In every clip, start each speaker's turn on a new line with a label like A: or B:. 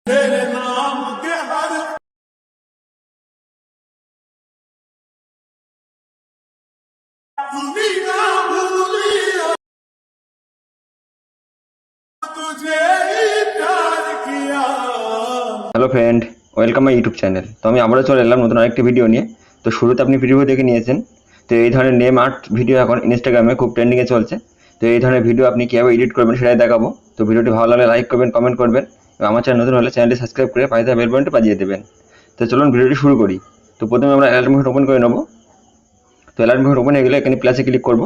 A: तेरे नाम के हर भूलिया भूलिया तुझे ही प्यार किया।
B: Hello friend, welcome my YouTube channel. তো আমি আবারও চলে এলাম নতুন আরেকটি ভিডিও নিয়ে। তো শুরুতে আপনি ভিডিও দেখে নিয়েছেন। তো এই ধরনের নেম আর্ট ভিডিও এখন ইনস্টাগ্রামে খুব ট্রেন্ডিংয়ে চলছে। তো এই ধরনের ভিডিও আপনি কীভাবে এডিট করবেন সেটাই দেখাবো। তো ভিডিওটি ভালো লাগলে লাইক করবেন, কমেন্ট করবেন এবং আমার চ্যানেল নতুন হলে চ্যানেলটি সাবস্ক্রাইব করে পাশে থাকা বেল বাটনটি বাজিয়ে দেবেন। তো চলুন ভিডিওটি শুরু করি। তো প্রথমে আমরা অ্যালার্ট মোড ওপেন করে নেব। তো অ্যালার্ট মোড ওপেন হয়ে গেলে এখানে প্লাসে ক্লিক করব।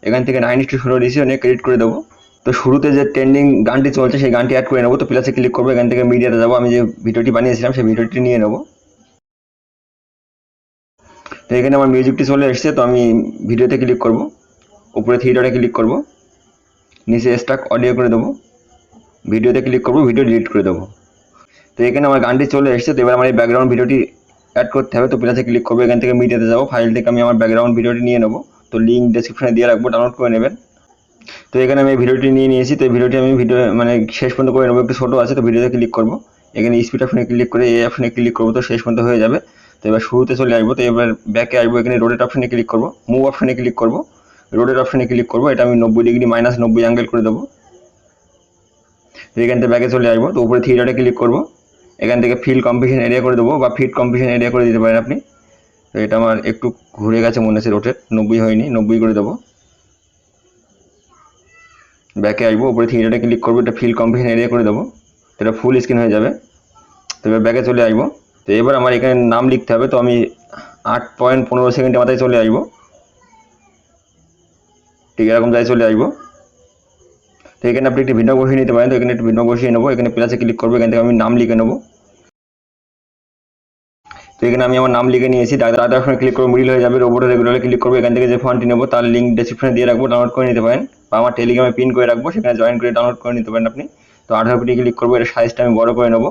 B: এখান থেকে 9:16 রেশিও নিয়ে ক্রেডিট করে দেবো। তো শুরুতে যে ট্রেন্ডিং গানটি চলছে সেই গানটি অ্যাড করে নেবো। তো প্লাসে ক্লিক করবো, এখান থেকে মিডিয়াতে যাবো। আমি যে ভিডিওটি বানিয়েছিলাম সেই ভিডিওটি নিয়ে নেবো। তো এখানে আমার মিউজিকটি চলে এসেছে। তো আমি ভিডিওতে ক্লিক করব, উপরে থ্রি ডটে ক্লিক করব, নিচে স্টক অডিও করে দেবো, ভিডিওতে ক্লিক করব, ভিডিও ডিলিট করে দেবো। তো এখানে আমার গানটি চলে এসেছে। তো এবার আমার এই ব্যাকগ্রাউন্ড ভিডিওটি অ্যাড করতে হবে। তো প্লাসে ক্লিক করবো, এখান থেকে মিডিয়াতে যাবো, ফাইল থেকে আমি আমার ব্যাকগ্রাউন্ড ভিডিওটি নিয়ে নেবো। তো লিঙ্ক ডেসক্রিপশনে দিয়ে রাখবো, ডাউনলোড করে নেবেন। তো এখানে আমি ভিডিওটি নিয়ে নিয়েছি। তো এই ভিডিওটি আমি শেষ পর্যন্ত করে নেবো, একটু ছোটো আছে। তো ভিডিওতে ক্লিক করবো, এখানে স্পিড অপশনে ক্লিক করে এই অপশনে ক্লিক করবো, তো শেষ পর্যন্ত হয়ে যাবে। তো এবার শুরুতে চলে আসবো। তো এবার ব্যাকে আসবো, এখানে রোটেট অপশনে ক্লিক করবো, মুভ অপশনে ক্লিক করবো, রোটেট অপশনে ক্লিক করবো। এটা আমি 90 ডিগ্রি -90 অ্যাঙ্গেল করে দেবো। তো এখান থেকে ব্যাকে চলে আসবো। তো উপরে থ্রি ডটে ক্লিক করবো, এখান থেকে ফিল কম্পিটিশন এরিয়া করে দেবো বা ফিট কম্পিটিশন এরিয়া করে দিতে পারেন আপনি। তো এটা আমার একটু ঘুরে গেছে মনে হচ্ছে, রোটেট 90 হয়নি, 90 করে দেবো। ব্যাকে আসবো, উপরে থ্রি ডটে ক্লিক করবো, এটা ফিল কম্পিটিশন এরিয়া করে দেবো। এটা ফুল স্ক্রিন হয়ে যাবে। তো এবার ব্যাকে চলে আসবো। তো এবার আমার এখানে নাম লিখতে হবে। তো আমি 8.15 সেকেন্ডের মাথায় চলে আসবো, ঠিক এরকম জায়গায় চলে আসবো। তো এখানে আপনি একটি ভিডিও বসিয়ে নিতে পারেন। তো এখানে একটি ভিডিও বসিয়ে নেবো, এখানে প্লাসে ক্লিক করবো, এখান থেকে আমি নাম লিখে নেবো। তো এখানে আমি আমার নাম লিখে নিয়েছি। দাদা অপশনে ক্লিক করে মিডিল হয়ে যাবে, রোবটে রেগুলারে ক্লিক করবো। এখান থেকে যে ফন্টটি নেবো তার লিঙ্ক ডেসক্রিপশনে দিয়ে রাখবো, ডাউনলোড করে নিতে পারেন, বা আমার টেলিগ্রামে পিন করে রাখবো, সেখানে জয়েন করে ডাউনলোড করে নিতে পারেন আপনি। তো 18 পিটি ক্লিক করবো, এর সাইজটা আমি বড় করে নেবো,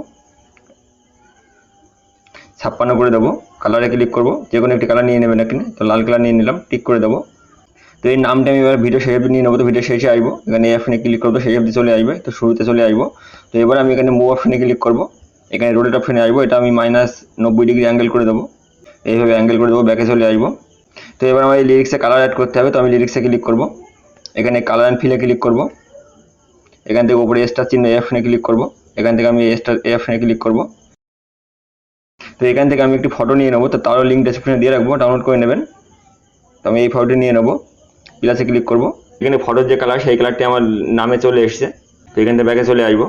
B: 56 করে দেবো। কালারে ক্লিক করবো, যে কোনো একটি কালার নিয়ে নেবেন এখানে। তো লাল কালার নিয়ে নিলাম, টিক করে দেবো। তো এই নামটা আমি এবার ভিডিও শেষ নিয়ে নেবো। তো ভিডিও শেষে আসবো, এখানে এই অপশনে ক্লিক করবো, সেই অবধি চলে আসবে। তো শুরুতে চলে আসবো। তো এবার আমি এখানে মুভ অপশনে ক্লিক করবো, এখানে রোটেট অপশনে আসবো, এটা আমি -90 ডিগ্রি অ্যাঙ্গেল করে দেবো, এইভাবে অ্যাঙ্গেল করে দেবো, ব্যাকে চলে আসবো। তো এবার আমার এই লিরিক্সে কালার অ্যাড করতে হবে। তো আমি লিরিক্সে ক্লিক করবো, এখানে কালার অ্যান্ড ফিলে ক্লিক করবো, এখান থেকে উপরে স্টার চিহ্ন এই অপশনে ক্লিক করবো, এখান থেকে আমি এই অপশনে ক্লিক করবো। তো এখান থেকে আমি একটি ফটো নিয়ে নেবো। তো তারও লিঙ্ক ডেসক্রিপশনে দিয়ে রাখবো, ডাউনলোড করে নেবেন। তো আমি এই ফটোটি নিয়ে নেবো, প্লাসে ক্লিক করবো, এখানে ফটোর যে কালার সেই কালারটি আমার নামে চলে এসছে। তো এখান থেকে ব্যাকে চলে আসবো।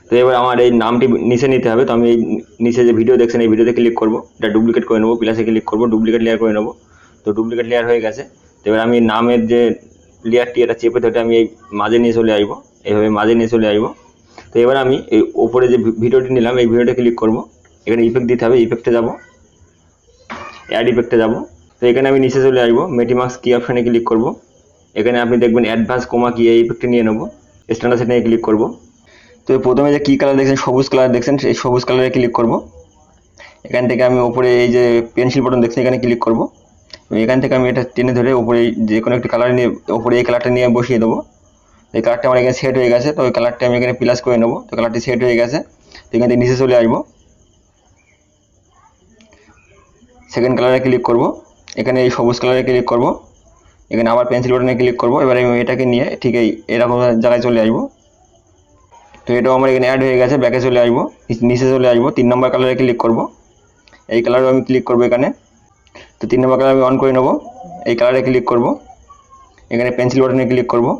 B: তো এবার আমার এই নামটি নিচে নিতে হবে। তো আমি এই নিচে যে ভিডিও দেখছেন এই ভিডিওতে ক্লিক করবো, এটা ডুপ্লিকেট করে নেবো, প্লাসে ক্লিক করবো, ডুপ্লিকেট লেয়ার করে নেবো। তো ডুপ্লিকেট লেয়ার হয়ে গেছে। তো এবার আমি নামের যে লেয়ারটি এটা চেপে ধরে আমি এই মাঝে নিয়ে চলে আসবো, এইভাবে মাঝে নিয়ে চলে আসবো। তো এবার আমি এই ওপরে যে ভিডিওটি নিলাম এই ভিডিওটা ক্লিক করবো, এখানে ইফেক্ট দিতে হবে, ইফেক্টে যাবো, অ্যাড ইফেক্টে যাবো। তো এখানে আমি নিচে চলে আসবো, মেটিমার্কস কি অপশানে ক্লিক করবো, এখানে আপনি দেখবেন অ্যাডভান্স কোমা কি এই ইফেক্টে নিয়ে নেবো, স্ট্যান্ডার্ড সেটিংয়ে ক্লিক করবো। তো প্রথমে যে কী কালার দেখছেন, সবুজ কালার দেখছেন, সেই সবুজ কালারে ক্লিক করবো। এখান থেকে আমি ওপরে এই যে পেন্সিল বাটন দেখছেন এখানে ক্লিক করবো। এখান থেকে আমি এটা টেনে ধরে উপরে যে কোনো একটি কালার নিয়ে ওপরে এই কালারটা নিয়ে বসিয়ে দেবো। এই কালারটা আমার এখানে সেট হয়ে গেছে। তো ওই কালারটা আমি এখানে প্লাস করে নেবো। তো কালারটি সেট হয়ে গেছে। তো এখান থেকে নিচে চলে আসবো, সেকেন্ড কালারে ক্লিক করবো, এখানে এই সবুজ কালারে ক্লিক করবো, এখানে আবার পেন্সিল বাটনে ক্লিক করবো। এবার আমি এটাকে নিয়ে ঠিক এরকম জায়গায় চলে আসবো। তো এটাও আমার এখানে অ্যাড হয়ে গেছে, ব্যাকে চলে আসবো, নিচে চলে আসবো, 3 নম্বর কালারে ক্লিক করবো, এই কালারও আমি ক্লিক করবো এখানে। তো 3 নম্বর কালার আমি অন করে নেবো, এই কালারে ক্লিক করবো, এখানে পেন্সিল বাটনে ক্লিক করবো।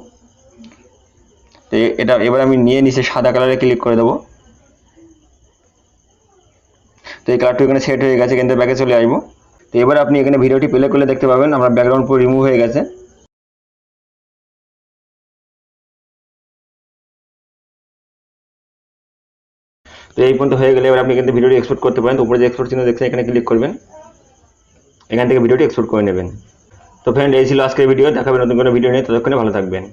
B: তো এটা এবার আমি নিয়ে নিচে সাদা কালারে ক্লিক করে দেবো। তো এই কালারটি এখানে সেট হয়ে গেছে, কিন্তু ব্যাকে চলে আসবো। তো এবার আপনি এখানে ভিডিওটি প্লে করলে দেখতে পাবেন আমার ব্যাকগ্রাউন্ড পুরো রিমুভ হয়ে গেছে। তো এই পর্যন্ত হয়ে গেলে এবার আপনি কিন্তু ভিডিওটি এক্সপোর্ট করতে পারেন। তো উপরে যে এক্সপোর্ট চিহ্ন দেখছেন এখানে ক্লিক করবেন, এখান থেকে ভিডিওটি এক্সপোর্ট করে নেবেন। তো ফ্রেন্ড, এই ছিল আজকের ভিডিও। দেখাবেন নতুন কোনো ভিডিও নিয়ে, ততক্ষণে ভালো থাকবেন।